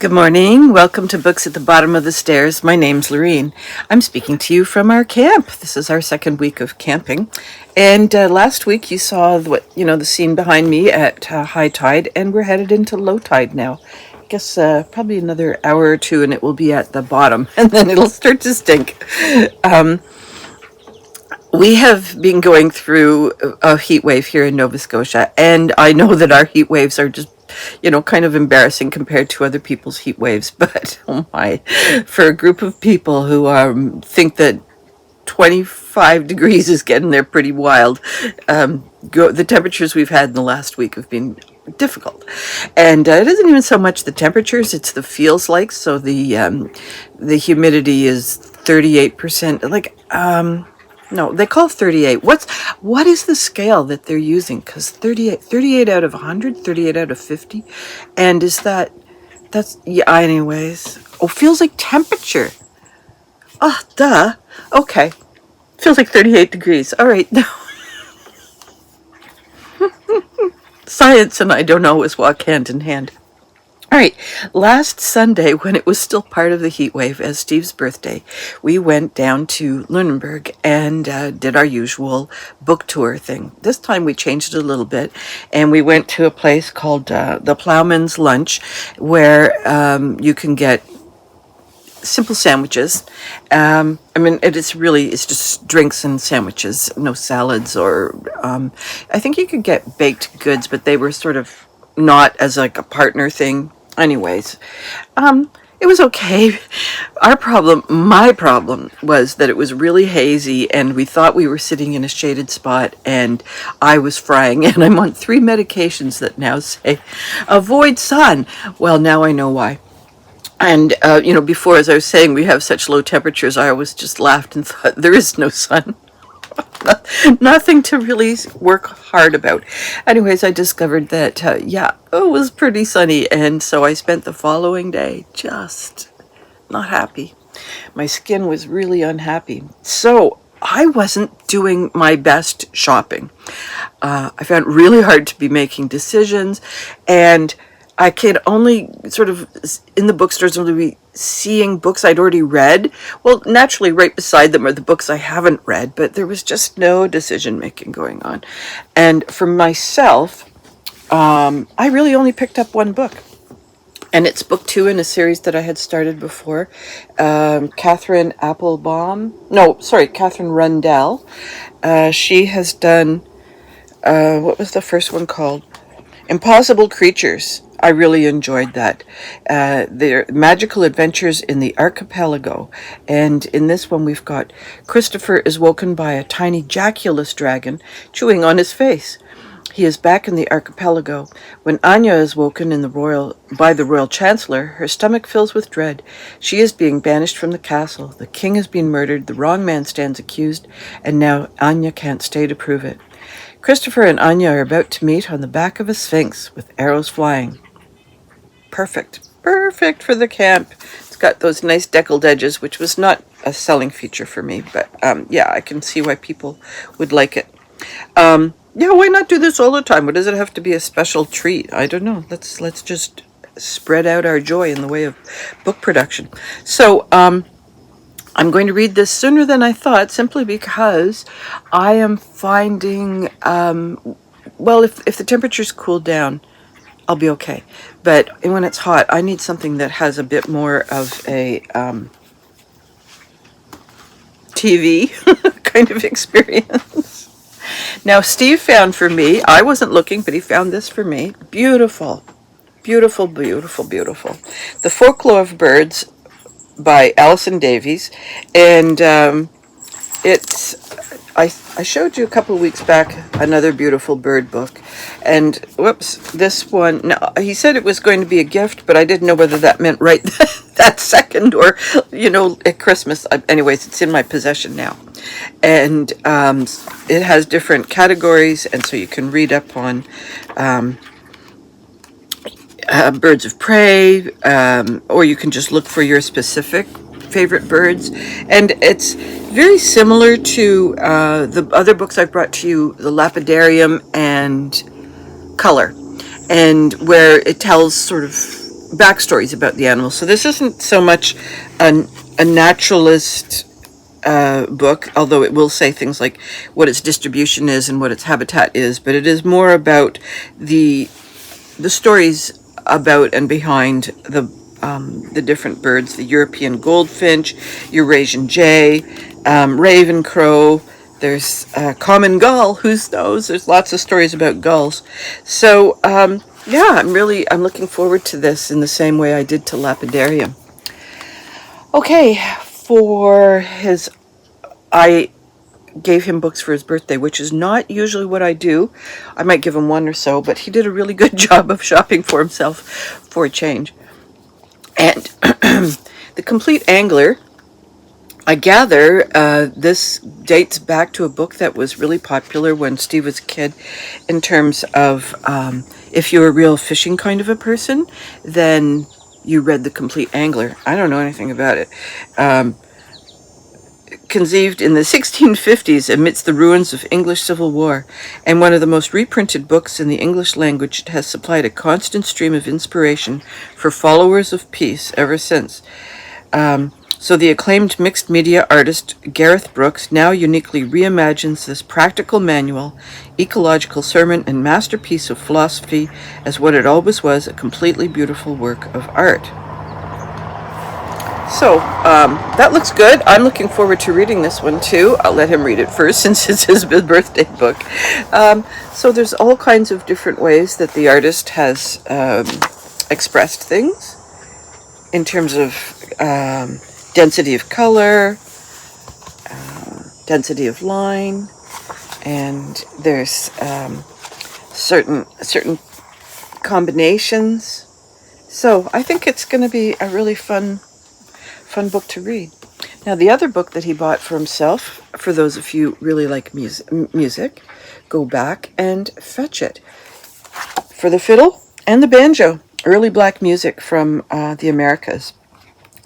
Good morning. Welcome to Books at the Bottom of the Stairs. My name's Lorene. I'm speaking to you from our camp. This is our second week of camping. And last week you saw the scene behind me at high tide, and we're headed into low tide now. I guess probably another hour or two and it will be at the bottom, and then it'll start to stink. We have been going through a heat wave here in Nova Scotia, and I know that our heat waves are just, kind of embarrassing compared to other people's heat waves. But oh my, for a group of people who think that 25 degrees is getting there pretty wild, the temperatures we've had in the last week have been difficult. And it isn't even so much the temperatures, it's the feels like. So the humidity is 38%. No, they call 38. What is the scale that they're using? Because 38 out of 100, 38 out of 50. And that's, yeah, anyways. Oh, feels like temperature. Oh, duh. Okay. Feels like 38 degrees. All right. Science and I don't always walk hand in hand. All right, last Sunday, when it was still part of the heat wave as Steve's birthday, we went down to Lunenburg and did our usual book tour thing. This time we changed it a little bit, and we went to a place called the Plowman's Lunch, where you can get simple sandwiches. It's just drinks and sandwiches, no salads or, I think you could get baked goods, but they were sort of not as like a partner thing. Anyways, it was okay. My problem was that it was really hazy and we thought we were sitting in a shaded spot and I was frying, and I'm on 3 medications that now say avoid sun. Well, now I know why. And, before, as I was saying, we have such low temperatures, I always just laughed and thought, there is no sun. Nothing to really work hard about. Anyways, I discovered that, it was pretty sunny. And so I spent the following day just not happy. My skin was really unhappy. So I wasn't doing my best shopping. I found it really hard to be making decisions, and I could only sort of, in the bookstores, only be seeing books I'd already read. Well, naturally, right beside them are the books I haven't read, but there was just no decision making going on. And for myself, I really only picked up one book. And it's book 2 in a series that I had started before. Catherine Rundell. She has done, what was the first one called? Impossible Creatures. I really enjoyed that. Their magical adventures in the archipelago. And in this one, we've got Christopher is woken by a tiny Jaculus dragon chewing on his face. He is back in the archipelago. When Anya is woken by the royal chancellor, her stomach fills with dread. She is being banished from the castle. The king has been murdered. The wrong man stands accused. And now Anya can't stay to prove it. Christopher and Anya are about to meet on the back of a sphinx with arrows flying. Perfect for the camp. It's got those nice deckled edges, which was not a selling feature for me, but I can see why people would like it. Why not do this all the time? Why does it have to be a special treat? I don't know. Let's just spread out our joy in the way of book production. So, I'm going to read this sooner than I thought, simply because I am finding, if the temperatures cool down, I'll be okay. But when it's hot, I need something that has a bit more of a TV kind of experience. Now, Steve found for me, I wasn't looking, but he found this for me. Beautiful. Beautiful, beautiful, beautiful. The Folklore of Birds by Alison Davies. And I showed you a couple of weeks back another beautiful bird book. And this one, no, he said it was going to be a gift, but I didn't know whether that meant right that second or, at Christmas. Anyways, it's in my possession now. And it has different categories, and so you can read up on birds of prey, or you can just look for your specific favorite birds. And it's very similar to the other books I've brought to you, The Lapidarium and Color, and where it tells sort of backstories about the animals. So this isn't so much a naturalist book, although it will say things like what its distribution is and what its habitat is, but it is more about the stories about and behind the different birds: the European goldfinch, Eurasian jay, raven crow. There's common gull. Who knows? There's lots of stories about gulls. So yeah, I'm looking forward to this in the same way I did to Lapidarium. Okay, I gave him books for his birthday, which is not usually what I do. I might give him one or so, but he did a really good job of shopping for himself for a change. And The Complete Angler, I gather this dates back to a book that was really popular when Steve was a kid, in terms of if you're a real fishing kind of a person, then you read The Complete Angler. I don't know anything about it. Conceived in the 1650s amidst the ruins of English Civil War, and one of the most reprinted books in the English language, it has supplied a constant stream of inspiration for followers of peace ever since. So the acclaimed mixed media artist Gareth Brooks now uniquely reimagines this practical manual, ecological sermon, and masterpiece of philosophy as what it always was, a completely beautiful work of art. So, that looks good. I'm looking forward to reading this one too. I'll let him read it first since it's his birthday book. So there's all kinds of different ways that the artist has expressed things in terms of density of color, density of line, and there's certain combinations. So I think it's going to be a really fun book to read. Now, the other book that he bought for himself, for those of you who really like music, go back and fetch it. For the fiddle and the banjo, early black music from the Americas.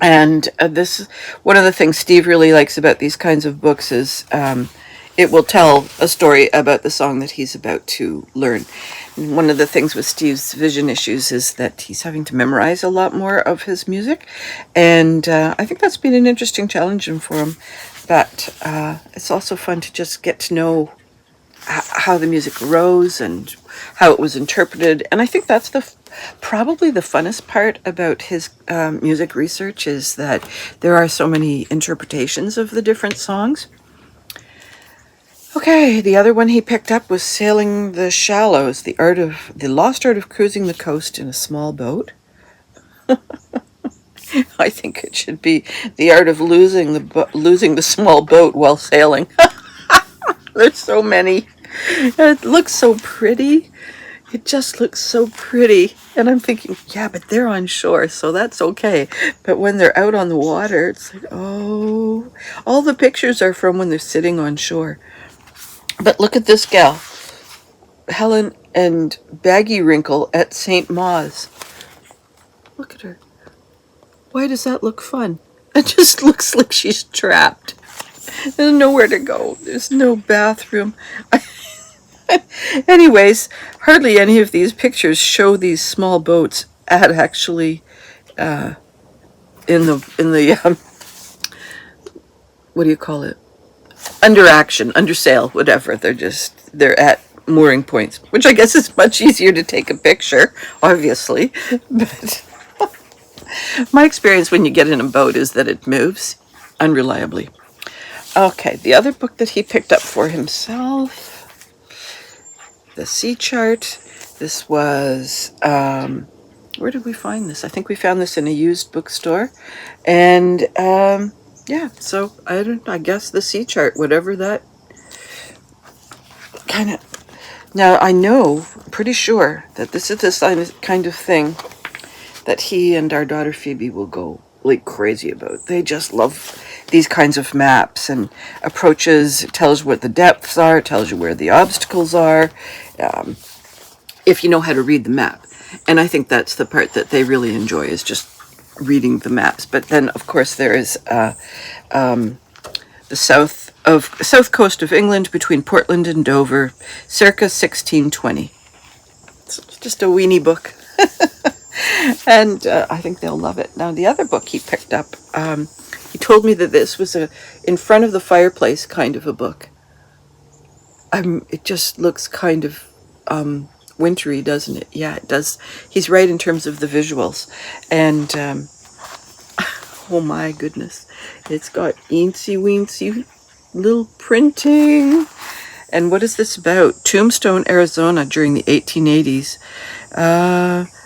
And this is one of the things Steve really likes about these kinds of books is it will tell a story about the song that he's about to learn. And one of the things with Steve's vision issues is that he's having to memorize a lot more of his music. And I think that's been an interesting challenge for him. But it's also fun to just get to know how the music arose and how it was interpreted. And I think that's probably the funnest part about his music research, is that there are so many interpretations of the different songs. Okay, the other one he picked up was Sailing the Shallows, the lost art of cruising the coast in a small boat. I think it should be the art of losing the small boat while sailing. There's so many. It looks so pretty. It just looks so pretty. And I'm thinking, yeah, but they're on shore, so that's okay. But when they're out on the water, it's like, oh, all the pictures are from when they're sitting on shore. But look at this gal, Helen and Baggy Wrinkle at St. Mawes. Look at her. Why does that look fun? It just looks like she's trapped. There's nowhere to go. There's no bathroom. Anyways, hardly any of these pictures show these small boats at actually in the what do you call it? Under action, under sail, whatever. They're at mooring points, which I guess is much easier to take a picture, obviously. But my experience when you get in a boat is that it moves unreliably. Okay, the other book that he picked up for himself, The Sea Chart. This was, where did we find this? I think we found this in a used bookstore. And, yeah, so I guess The Sea Chart, whatever that kind of. Now, I know, pretty sure, that this is the kind of thing that he and our daughter Phoebe will go like crazy about. They just love these kinds of maps and approaches. It tells you what the depths are, it tells you where the obstacles are, if you know how to read the map. And I think that's the part that they really enjoy, is just reading the maps. But then, of course, there is the south coast of England between Portland and Dover, circa 1620. It's just a weenie book. And I think they'll love it. Now, the other book he picked up, he told me that this was a in front of the fireplace kind of a book. It just looks kind of wintry, doesn't it? Yeah, it does. He's right in terms of the visuals. And oh my goodness, it's got eensy weensy little printing. And what is this about? Tombstone, Arizona during the 1880s.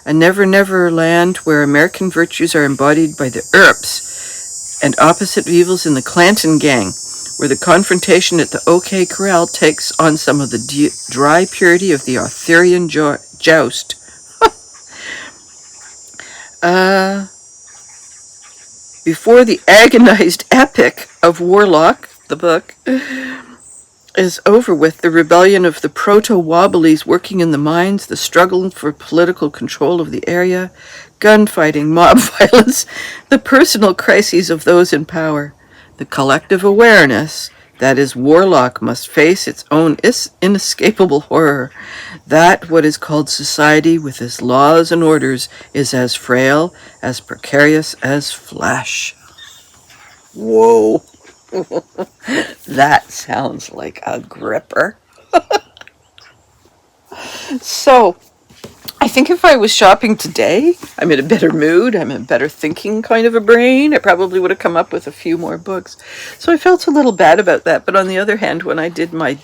A never land where American virtues are embodied by the Earps and opposite evils in the Clanton gang, where the confrontation at the OK Corral takes on some of the dry purity of the Arthurian joust. Before the agonized epic of Warlock, the book, is over with, the rebellion of the proto-Wobblies working in the mines, the struggle for political control of the area, gunfighting, mob violence, the personal crises of those in power, the collective awareness that is Warlock must face its own inescapable horror, that what is called society with its laws and orders is as frail, as precarious as flesh. Whoa. That sounds like a gripper. So, I think if I was shopping today, I'm in a better mood, I'm in a better thinking kind of a brain, I probably would have come up with a few more books. So I felt a little bad about that. But on the other hand, when I did my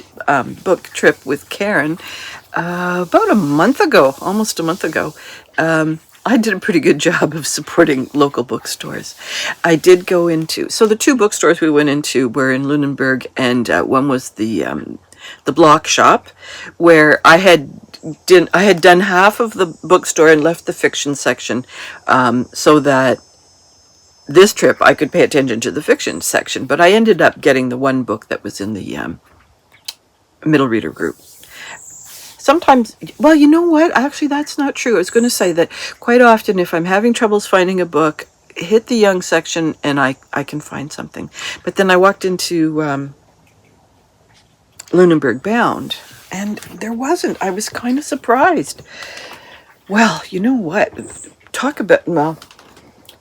book trip with Karen, about a month ago, almost a month ago, I did a pretty good job of supporting local bookstores. I did go into, so the two bookstores we went into were in Lunenburg, and one was the Block Shop, where I had done half of the bookstore and left the fiction section, so that this trip I could pay attention to the fiction section. But I ended up getting the one book that was in the middle reader group. Sometimes, well, you know what? Actually, that's not true. I was going to say that quite often, if I'm having troubles finding a book, hit the young section and I can find something. But then I walked into Lunenburg Bound, and there wasn't. I was kind of surprised. Well, you know what? Talk about, well,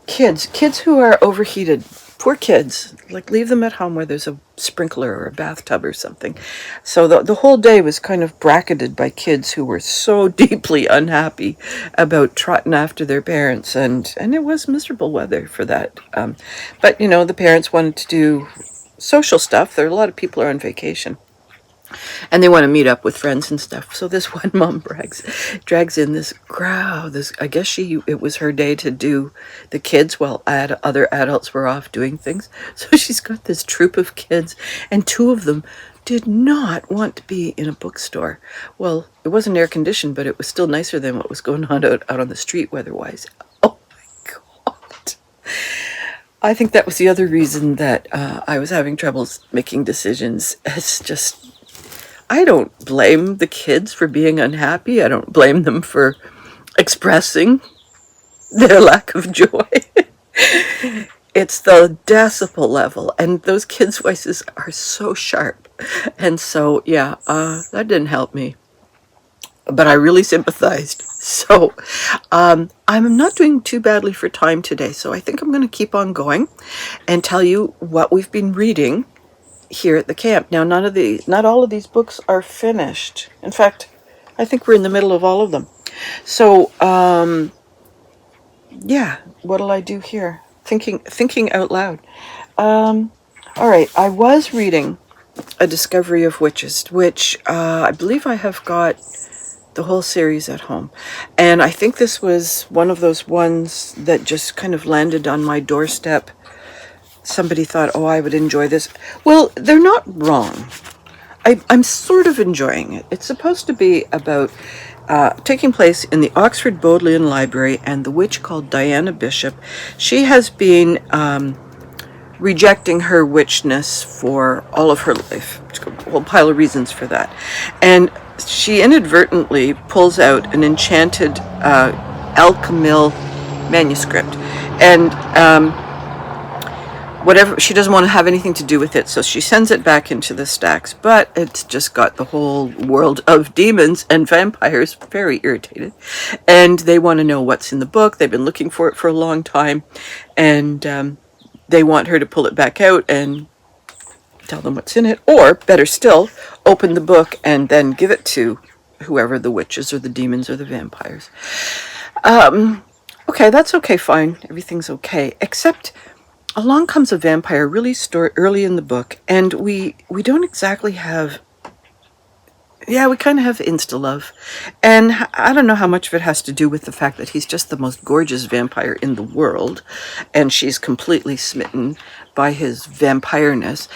kids who are overheated. Poor kids, like leave them at home where there's a sprinkler or a bathtub or something. So the whole day was kind of bracketed by kids who were so deeply unhappy about trotting after their parents, and it was miserable weather for that. But you know, the parents wanted to do social stuff. There are a lot of people are on vacation, and they want to meet up with friends and stuff. So this one mom drags in this crowd. I guess it was her day to do the kids while other adults were off doing things. So she's got this troop of kids, and two of them did not want to be in a bookstore. Well, it wasn't air conditioned, but it was still nicer than what was going on out on the street weather-wise. Oh my God. I think that was the other reason that I was having troubles making decisions. It's just, I don't blame the kids for being unhappy. I don't blame them for expressing their lack of joy. It's the decibel level, and those kids' voices are so sharp. And so, yeah, that didn't help me. But I really sympathized. So, I'm not doing too badly for time today, so I think I'm going to keep on going and tell you what we've been reading here at the camp. Now, not all of these books are finished. In fact, I think we're in the middle of all of them. So, yeah, what'll I do here? Thinking out loud. All right, I was reading A Discovery of Witches, which I believe I have got the whole series at home. And I think this was one of those ones that just kind of landed on my doorstep. Somebody thought, oh, I would enjoy this. Well, they're not wrong. I'm sort of enjoying it. It's supposed to be about taking place in the Oxford Bodleian Library, and the witch called Diana Bishop. She has been rejecting her witchness for all of her life. A whole pile of reasons for that. And she inadvertently pulls out an enchanted Alchemil manuscript. And whatever, she doesn't want to have anything to do with it, so she sends it back into the stacks. But it's just got the whole world of demons and vampires very irritated, and they want to know what's in the book. They've been looking for it for a long time, and they want her to pull it back out and tell them what's in it, or better still, open the book and then give it to whoever, the witches or the demons or the vampires. Okay, that's okay, fine, everything's okay, except along comes a vampire really early in the book, and we don't exactly have, yeah, we kind of have insta-love. And I don't know how much of it has to do with the fact that he's just the most gorgeous vampire in the world, and she's completely smitten by his vampireness.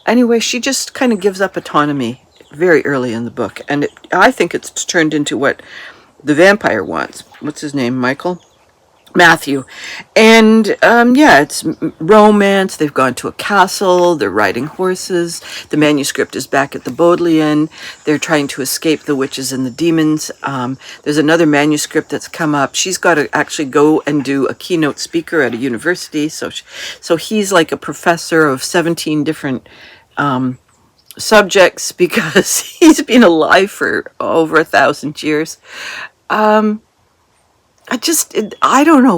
Anyway, she just kind of gives up autonomy very early in the book, and I think it's turned into what the vampire wants. What's his name? Michael? Matthew. And yeah, it's romance. They've gone to a castle. They're riding horses. The manuscript is back at the Bodleian. They're trying to escape the witches and the demons. There's another manuscript that's come up. She's got to actually go and do a keynote speaker at a university. So he's like a professor of 17 different subjects because he's been alive for over 1,000 years. I don't know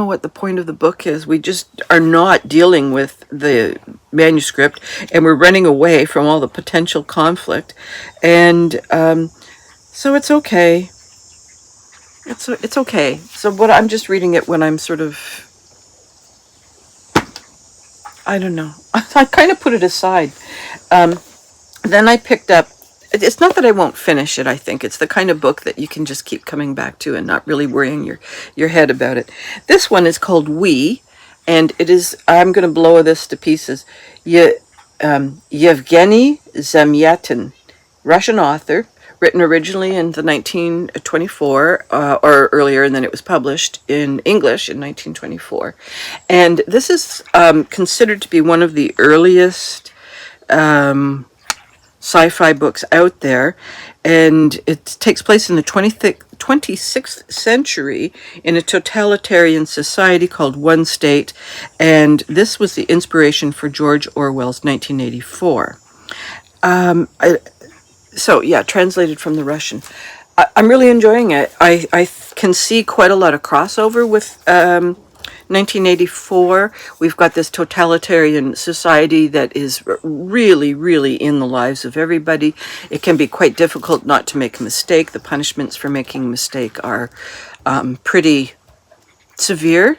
what the point of the book is. We just are not dealing with the manuscript, and we're running away from all the potential conflict. And so it's okay. It's okay. So what I'm just reading it when I'm sort of, I don't know. I kind of put it aside. Then I picked up, it's not that I won't finish it, I think. It's the kind of book that you can just keep coming back to and not really worrying your head about it. This one is called We, and it is, I'm going to blow this to pieces. Yevgeny Zamyatin, Russian author, written originally in the 1924, or earlier, and then it was published in English in 1924. And this is considered to be one of the earliest sci-fi books out there, and it takes place in the 26th century in a totalitarian society called One State, and this was the inspiration for George Orwell's 1984. So yeah, translated from the Russian. I'm really enjoying it. I can see quite a lot of crossover with 1984. We've got this totalitarian society that is really, really in the lives of everybody. It can be quite difficult not to make a mistake. The punishments for making a mistake are pretty severe.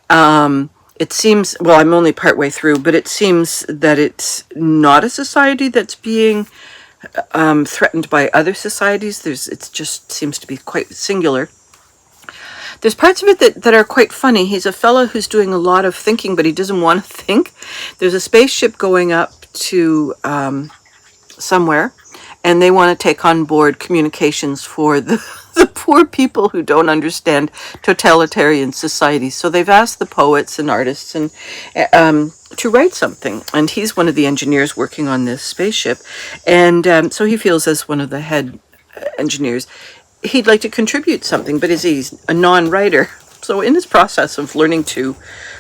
It seems, well, I'm only partway through, but it seems that it's not a society that's being threatened by other societies. It just seems to be quite singular. There's parts of it that are quite funny. He's a fellow who's doing a lot of thinking, but he doesn't want to think. There's a spaceship going up to somewhere, and they want to take on board communications for the poor people who don't understand totalitarian societies. So they've asked the poets and artists and to write something, and he's one of the engineers working on this spaceship, and so he feels, as one of the head engineers, he'd like to contribute something, but he's a non-writer. So in his process of learning to,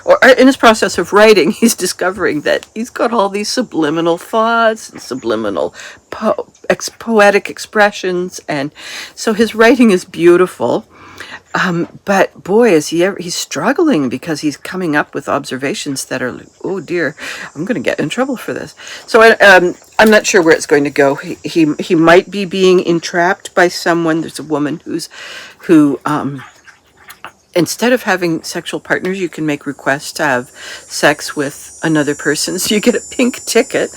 or in his process of writing, he's discovering that he's got all these subliminal thoughts and subliminal poetic expressions, and so his writing is beautiful. But boy, he's struggling, because he's coming up with observations that are, oh dear, I'm going to get in trouble for this. So I'm not sure where it's going to go. He might be being entrapped by someone. There's a woman who instead of having sexual partners, you can make requests to have sex with another person. So you get a pink ticket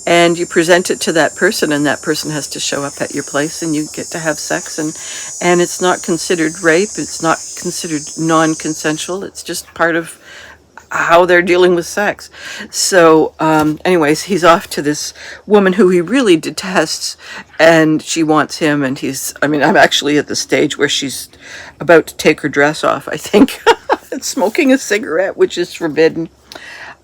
and you present it to that person, and that person has to show up at your place, and you get to have sex, and it's not considered rape. It's not considered non-consensual. It's just part of how they're dealing with sex. So anyways, he's off to this woman who he really detests, and she wants him, and I'm actually at the stage where she's about to take her dress off, I think, and smoking a cigarette, which is forbidden.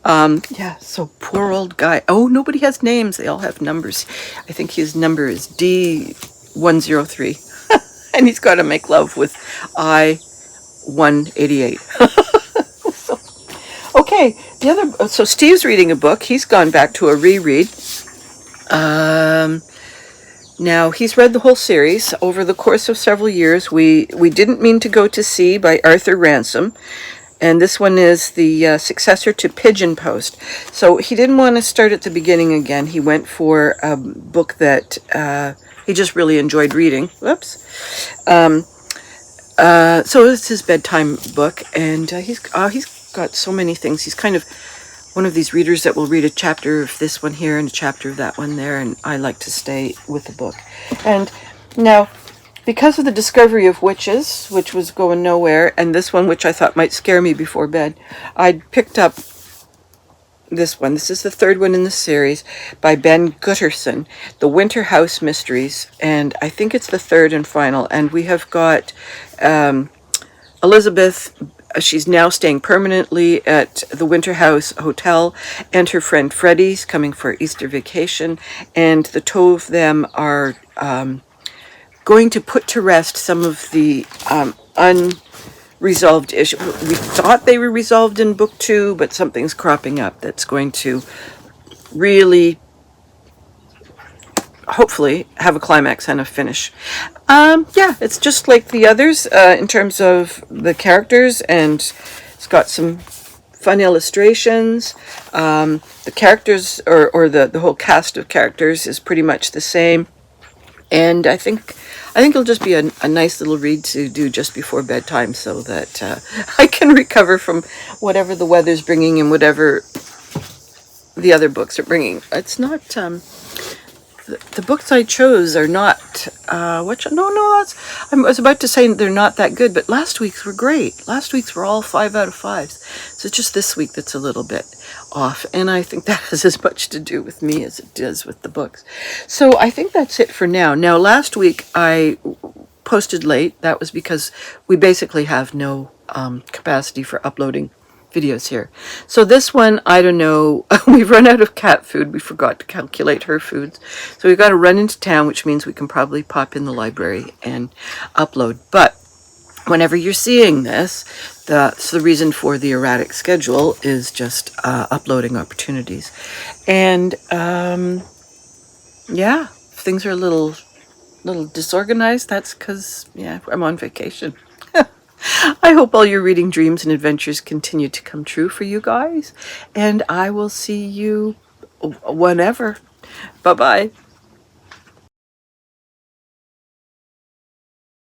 Yeah, so poor old guy. Oh, nobody has names. They all have numbers. I think his number is D103. And he's got to make love with I-188. Okay, the other. So Steve's reading a book. He's gone back to a reread. Um, Now he's read the whole series over the course of several years. We didn't mean to go to sea by Arthur Ransom, and this one is the successor to Pigeon Post. So he didn't want to start at the beginning again. He went for a book that he just really enjoyed reading. Whoops. So it's his bedtime book, and he's got so many things. He's kind of one of these readers that will read a chapter of this one here and a chapter of that one there, and I like to stay with the book. And now, because of the discovery of witches, which was going nowhere, and this one, which I thought might scare me before bed, I picked up this one. This is the third one in the series by Ben Gutterson, The Winter House Mysteries, and I think it's the third and final. And we have got Elizabeth. She's now staying permanently at the Winter House Hotel, and her friend Freddie's coming for Easter vacation, and the two of them are going to put to rest some of the unresolved issues. We thought they were resolved in book 2, but something's cropping up that's going to really, hopefully, have a climax and a finish. Yeah, it's just like the others in terms of the characters, and it's got some fun illustrations. The characters, or the whole cast of characters, is pretty much the same, and I think it'll just be a nice little read to do just before bedtime, so that I can recover from whatever the weather's bringing and whatever the other books are bringing. It's not. The books I chose are not, I was about to say they're not that good, but last week's were great. Last week's were all 5 out of 5s. So it's just this week that's a little bit off, and I think that has as much to do with me as it does with the books. So I think that's it for now. Now, last week I posted late. That was because we basically have no capacity for uploading videos here. So this one, I don't know, we've run out of cat food. We forgot to calculate her foods. So we've got to run into town, which means we can probably pop in the library and upload. But whenever you're seeing this, the reason for the erratic schedule is just uploading opportunities. And yeah, if things are a little disorganized, that's because, yeah, I'm on vacation. I hope all your reading dreams and adventures continue to come true for you guys, and I will see you whenever. Bye-bye.